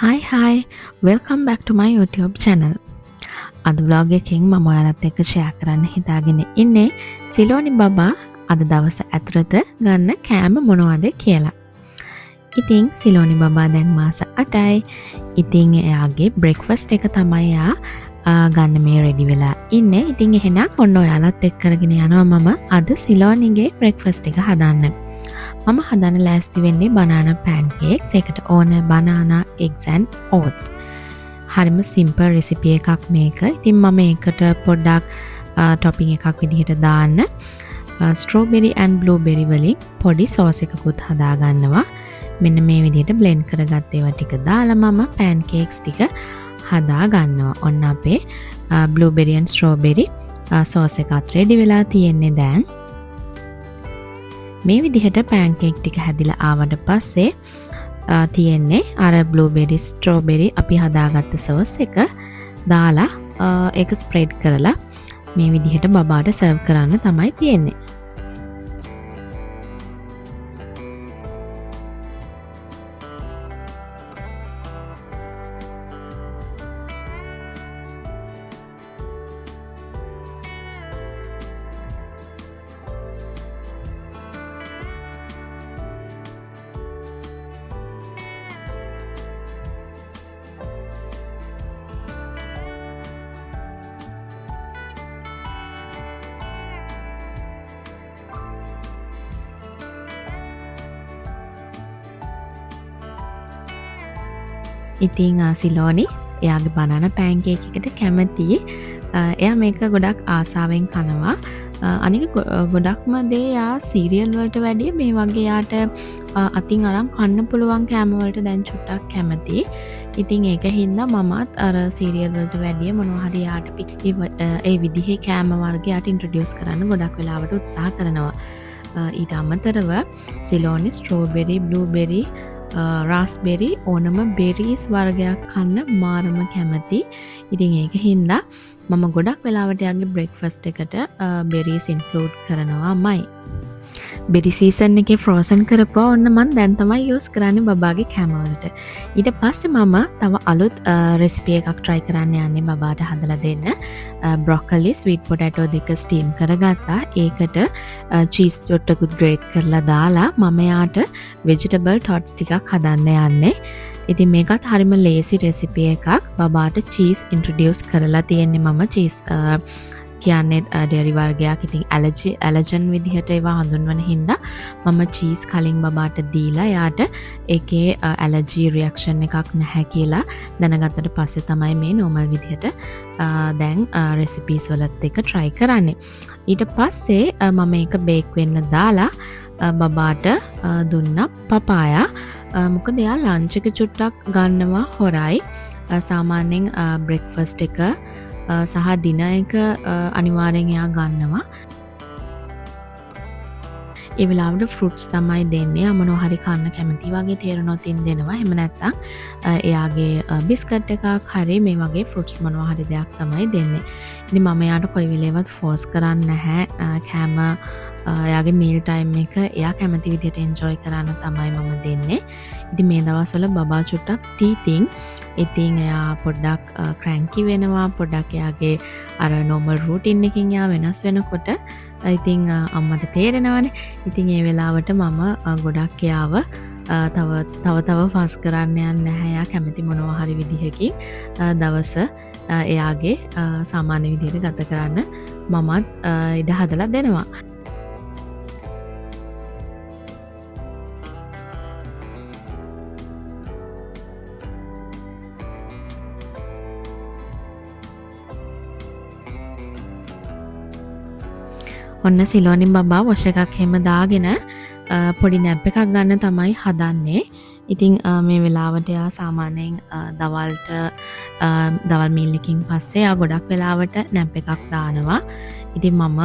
Hi, welcome back to my YouTube channel. අද vlog එකකින් මම ඔයාලත් එක්ක share කරන්න හිතාගෙන ඉන්නේ සිලෝනි බබා අද දවස ඇතුළත ගන්න කෑම මොනවද කියලා. ඉතින් සිලෝනි බබා දැන් මාස 8යි. ඉතින් එයාගේ breakfast එක තමයි එයා ගන්න මේ ready වෙලා ඉන්නේ. ඉතින් එහෙනම් ඔන්න ඔයාලත් එක්ක කරගෙන යනවා මම අද සිලෝනිගේ breakfast එක හදන්න. මම හදන්න ලෑස්ති වෙන්නේ banana pancakes. ඒකට ඕන banana, eggs and oats. හරිම simple recipe එකක් මේක. ඉතින් මම ඒකට පොඩ්ඩක් topping එකක් විදිහට දාන්න strawberry and blueberry වලින් පොඩි sauce එකකුත් හදා ගන්නවා. මෙන්න මේ විදිහට blend කරගත්ත ඒවා ටික දාලා මම pancakes ටික හදා ගන්නවා. ඔන්න අපේ blueberry and strawberry sauce එකත් ready වෙලා තියෙන්නේ දැන්. මේ විදිහට pancake ටික හැදිලා ආවට පස්සේ තියෙන්නේ අර blueberry strawberry අපි හදාගත්ත sauce එක දාලා ඒක spread කරලා මේ විදිහට බබාට serve කරන්න තමයි තියෙන්නේ. ඉතින් සිලෝනි එයාගේ banana pancake එකට කැමතියි. එයා මේක ගොඩක් ආසාවෙන් කනවා. අනික ගොඩක්ම දේ එයා සීරියල් වලට වැඩිය මේ වගේ යාට අතින් අරන් කන්න පුළුවන් කෑම වලට දැන් චුට්ටක් කැමතියි. ඉතින් ඒක හින්දා මමත් අර සීරියල් වලට වැඩිය මොනවා හරි යාට ඒ විදිහේ කෑම වර්ග යාට ඉන්ට්‍රොඩියුස් කරන්න ගොඩක් වෙලාවට උත්සාහ කරනවා. ඊට අමතරව සිලෝනි ස්ට්‍රෝබෙරි, බ්ලූබෙරි, රාස්බෙරි ඕනම බෙරීස් වර්ගයක් කන්න මාරම කැමති. ඉතින් ඒක හින්දා මම ගොඩක් වෙලාවට යාගේ බ්‍රේක්ෆාස්ට් එකට බෙරීස් ඉන්ක්ලූඩ් කරනවාමයි. බෙරි සීසන් එකේ ෆ්‍රෝසන් කරපුවා ඔන්න මම දැන් තමයි යූස් කරන්නේ බබාගේ කෑම වලට. ඊට පස්සේ මම තව අලුත් රෙසිපි එකක් try කරන්න යන්නේ බබාට හදලා දෙන්න. බ්‍රොකොලි, ස්වීට් පොටැටෝ දෙක ස්ටීම් කරගත්තා. ඒකට චීස් චොට්ටකුත් ග්‍රේට් කරලා දාලා මම යාට vegetable tots ටිකක් හදන්න යන්නේ. ඉතින් මේකත් හරිම ලේසි රෙසිපි එකක්. බබාට චීස් ඉන්ට්‍රොඩියුස් කරලා තියෙන්නේ මම චීස් කියන්නේ ඩෙරි වර්ගයක්. ඉතින් ඇලර්ජන් විදිහට ඒවා හඳුන්වන හින්දා මම චීස් කලින් බබාට දීලා යාට ඒකේ ඇලර්ජි රියැක්ෂන් එකක් නැහැ කියලා දැනගත්තට පස්සේ තමයි මේ normal විදිහට දැන් රෙසිපීස් වලත් එක try කරන්නේ. ඊට පස්සේ මම ඒක බේක් වෙන්න දාලා බබාට දුන්නා පපායා. මොකද එයා ලන්ච් එක චුට්ටක් ගන්නවා හොරයි. සාමාන්‍යයෙන් බ්‍රෙක්ෆාස්ට් එක සහ ඩිනර් එක අනිවාර්යෙන් එයා ගන්නවා. ඒ වෙලාවට ෆෘට්ස් තමයි දෙන්නේ. මොනවා හරි කන්න කැමති වගේ තේරුනොත් ඉන් දෙනවා. එහෙම නැත්නම් එයාගේ බිස්කට් එකක් හරි මේ වගේ ෆෘට්ස් මොනවා හරි දෙයක් තමයි දෙන්නේ. ඉතින් මම එයාට කොයි වෙලේවත් ෆෝස් කරන්නේ නැහැ. කෑම එයාගේ මීල් ටයිම් එක එයා කැමති විදිහට එන්ජොයි කරන්න තමයි මම දෙන්නේ. ඉතින් මේ දවස්වල බබා චුට්ටක් ටීතින්. ඉතින් එයා පොඩ්ඩක් ක්‍රැන්කි වෙනවා. පොඩ්ඩක් එයාගේ අර normal routine එකකින් එයා වෙනස් වෙනකොට ඉතින් අම්මට තේරෙනවනේ. ඉතින් ඒ වෙලාවට මම ගොඩක් එයාව තව ෆාස් කරන්න යන්නේ නැහැ. එයා කැමති මොනවා හරි විදිහකින් දවස එයාගේ සාමාන්‍ය විදිහට ගත කරන්න මමත් ඉඩ හදලා දෙනවා. ඔන්න සිලෝනි බබා වොෂ් එකක් හැම දාගෙන පොඩි නැප් එකක් ගන්න තමයි හදන්නේ. ඉතින් මේ වෙලාවට එයා සාමාන්‍යයෙන් දවල් මීල් එකකින් පස්සේ එයා ගොඩක් වෙලාවට නැප් එකක් දානවා. ඉතින් මම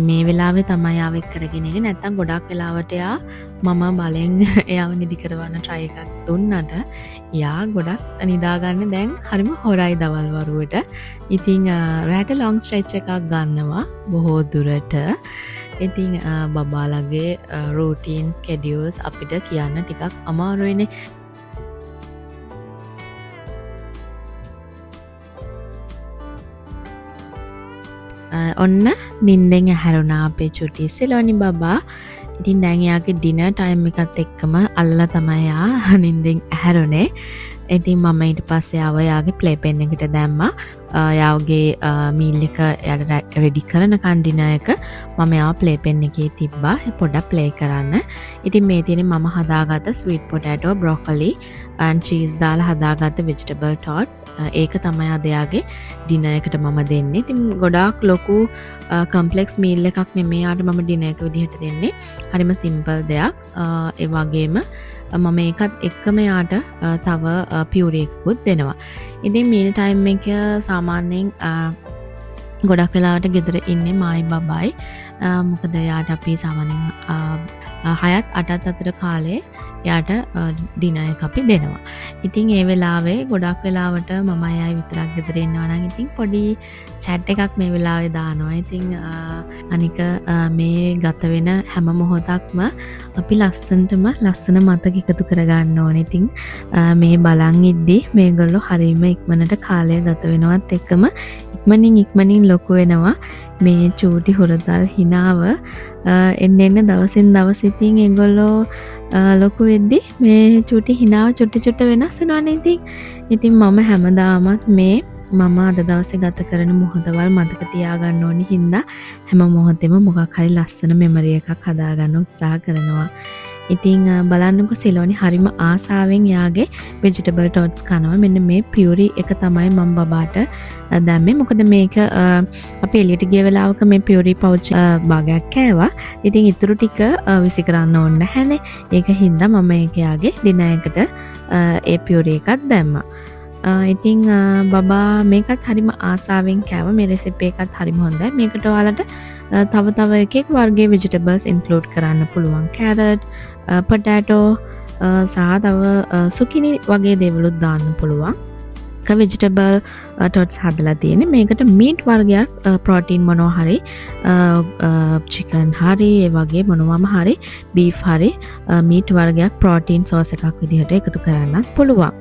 මේ වෙලාවේ තමයි ආව එක් කරගෙන ඉන්නේ. නැත්තම් ගොඩක් වෙලාවට එයා මම බලෙන් එයාව නිදි කරවන්න try එකක් දුන්නට එයා ගොඩක් නිදා ගන්න දැන් හරිම හොරයි දවල් වරුවට. ඉතින් රැට long stretch එකක් ගන්නවා බොහෝ දුරට. ඉතින් බබාලගේ routine schedules අපිට කියන්න ටිකක් අමාරුයිනේ. ඔන්න නින්දෙන් ඇහැරුණා අපේ චුටි සිලෝනි බබා. ඉතින් දැන් එයාගේ ඩිනර් ටයිම් එකත් එක්කම අල්ලලා තමයි යා නින්දෙන් ඇහැරුණේ. ඉතින් මම ඊට පස්සේ ආව යාගේ ප්ලේ පෙන් එකට දැම්මා. යාගේ මීල් එක එයාට රෙඩි කරනකන් ඩිනර් එක මම යාව ප්ලේ පෙන් එකේ තිබ්බා පොඩ්ඩක් ප්ලේ කරන්න. ඉතින් මේ තියෙන්නේ මම හදාගත්ත ස්වීට් පොටැටෝ බ්‍රොකොලි and cheese දාලා හදාගත්ත vegetable tots. ඒක තමයි අද යාගේ ඩිනර් එකට මම දෙන්නේ. ඉතින් ගොඩාක් ලොකු කම්ප්ලෙක්ස් මීල් එකක් නෙමෙයි යාට මම ඩිනර් එක විදිහට දෙන්නේ. හරිම සිම්පල් දෙයක්. ඒ වගේම මම ඒකත් එක්කම යාට තව පියුරි එකකුත් දෙනවා. ඉතින් මීල් ටයිම් එක සාමාන්‍යයෙන් ගොඩක් වෙලාවට ගෙදර ඉන්නේ මායි බබයි. මොකද යාට අපි සාමාන්‍යයෙන් 6ත් 8ත් අතර කාලේ යාට ඩිනර් එක අපි දෙනවා. ඉතින් ඒ වෙලාවේ ගොඩක් වෙලාවට මම අයයි විතරක් ගෙදර ඉන්නවා නම් ඉතින් පොඩි chat එකක් මේ වෙලාවේ දානවා. ඉතින් අනික මේ ගත වෙන හැම මොහොතක්ම අපි ලස්සන මතක එකතු කරගන්න ඕනේ. ඉතින් මේ බලන් ඉද්දි මේගොල්ලෝ හරීම ඉක්මනට කාලය ගත වෙනවත් එක්කම ඉක්මනින් ලොකු වෙනවා. මේ චූටි හුරතල් හිනාව එන්න දවසින් දවස ඉතින් ඒගොල්ලෝ ලොකු වෙද්දි මේ චූටි හිනාව චුට්ට වෙනස් වෙනවනේ. ඉතින් මම හැමදාමත් මේ මම අද දවසේ ගත කරන මොහොතවල් මතක තියාගන්න ඕනි හින්දා හැම මොහොතෙම මොකක් හරි ලස්සන මෙමරි එකක් හදාගන්න උත්සාහ කරනවා. ඉතින් බලන්නකො සිලෝනි හරිම ආසාවෙන් යාගේ vegetable tots කනවා. මෙන්න මේ පියුරි එක තමයි මම බබාට දැම්මේ. මොකද මේක අපි එළියට ගිය වෙලාවක මේ පියුරි පවුච් භාගයක් කෑවා. ඉතින් ඊටු ටික විසි කරන්න ඕනේ නැහැනේ. ඒක හින්දා මම ඒක යාගේ ඩිනර් එකට ඒ පියුරි එකක් දැම්මා. ඉතින් බබා මේකත් හරිම ආසාවෙන් කෑවා. මේ රෙසිපි එකත් හරිම හොඳයි. මේකට ඔයාලට තව එකෙක් වර්ගයේ vegetables include කරන්න පුළුවන්. carrot, potato සහ තව සුකිනි වගේ දේවලුත් දාන්න පුළුවන්. vegetable tots හදලා තියෙන්නේ. මේකට meat වර්ගයක් protein මොනවා හරි chicken හරි ඒ වගේ මොනවාම හරි beef හරි meat වර්ගයක් protein sauce එකක් විදිහට එකතු කරන්නත් පුළුවන්.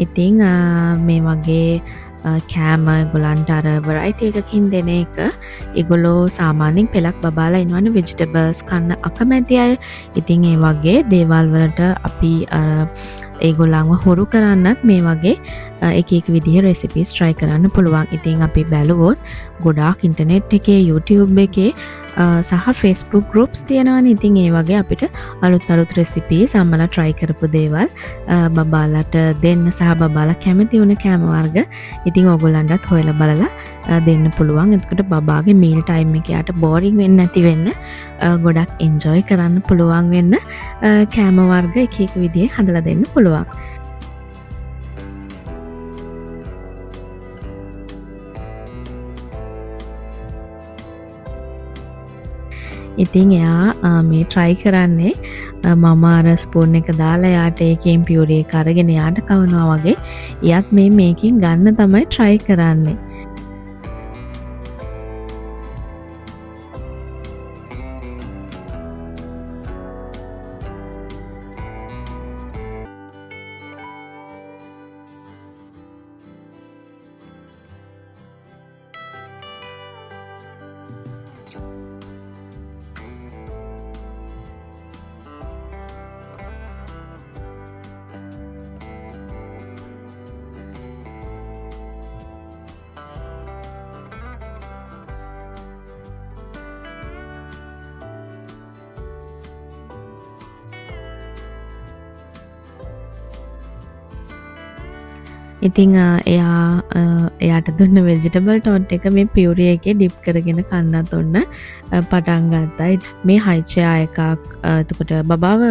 ඉතින් මේ වගේ කෑම ගොලන්ට අර වරයිටි එකකින් දෙන එක ඒගොල්ලෝ සාමාන්‍යයෙන් පෙලක් බබාලා ඉන්නවනේ vegetables කන්න අකමැති අය. ඉතින් ඒ වගේ දේවල් වලට අපි ඒගොල්ලන්ව හොරු කරන්නත් මේ වගේ එක විදිහ රෙසිපීස් try කරන්න පුළුවන්. ඉතින් අපි බැලුවොත් ගොඩාක් ඉන්ටර්නෙට් එකේ YouTube එකේ සහ Facebook groups තියෙනවනේ. ඉතින් ඒ වගේ අපිට අලුත් රෙසිපීස් අම්මලා try කරපු දේවල් බබාලට දෙන්න සහ බබාලා කැමති වුණ කෑම වර්ග ඉතින් ඕගොල්ලන්ටත් හොයලා බලලා දෙන්න පුළුවන්. එතකොට බබාගේ meal time එක යාට boring වෙන්නේ නැති වෙන්න ගොඩක් enjoy කරන්න පුළුවන් වෙන්න කෑම වර්ග එක විදිහේ හදලා දෙන්න පුළුවන්. ඉතින් එයා මේ try කරන්නේ මම අර ස්පූන් එක දාලා යාට ඒකෙන් පියුරි එක අරගෙන යාට කවනවා වගේ. එයාත් මේකෙන් ගන්න තමයි try කරන්නේ. ඉතින් එයාට දුන්න vegetable tot එක මේ පියුරි එකේ dip කරගෙන කන්නත් ඔන්න පටන් ගත්තා. මේ high chair එකක්. එතකොට බබාව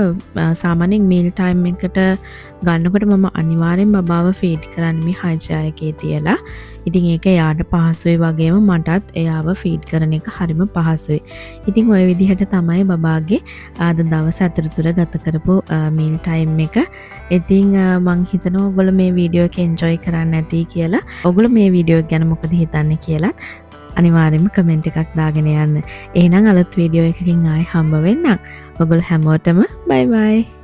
සාමාන්‍යයෙන් meal time එකට ගන්නකොට මම අනිවාර්යෙන් බබාව feed කරන්නේ මේ high chair එකේ තියලා. ඉතින් ඒක එයාට පහසුයි වගේම මටත් එයාව feed කරන එක හරිම පහසුයි. ඉතින් ওই විදිහට තමයි බබාගේ ආද දවස් අතරතුර ගත කරපු meal time එක. ඉතින් මං හිතනවා ඔයගොල්ලෝ මේ වීඩියෝ එක enjoy කරන්න ඇති කියලා. ඔයගොල්ලෝ මේ වීඩියෝ එක ගැන මොකද හිතන්නේ කියලා අනිවාර්යෙන්ම කමෙන්ට් එකක් දාගෙන යන්න. එහෙනම් අලුත් වීඩියෝ එකකින් ආයෙ හම්බ වෙන්නම්. ඔයගොල්ලෝ හැමෝටම bye bye.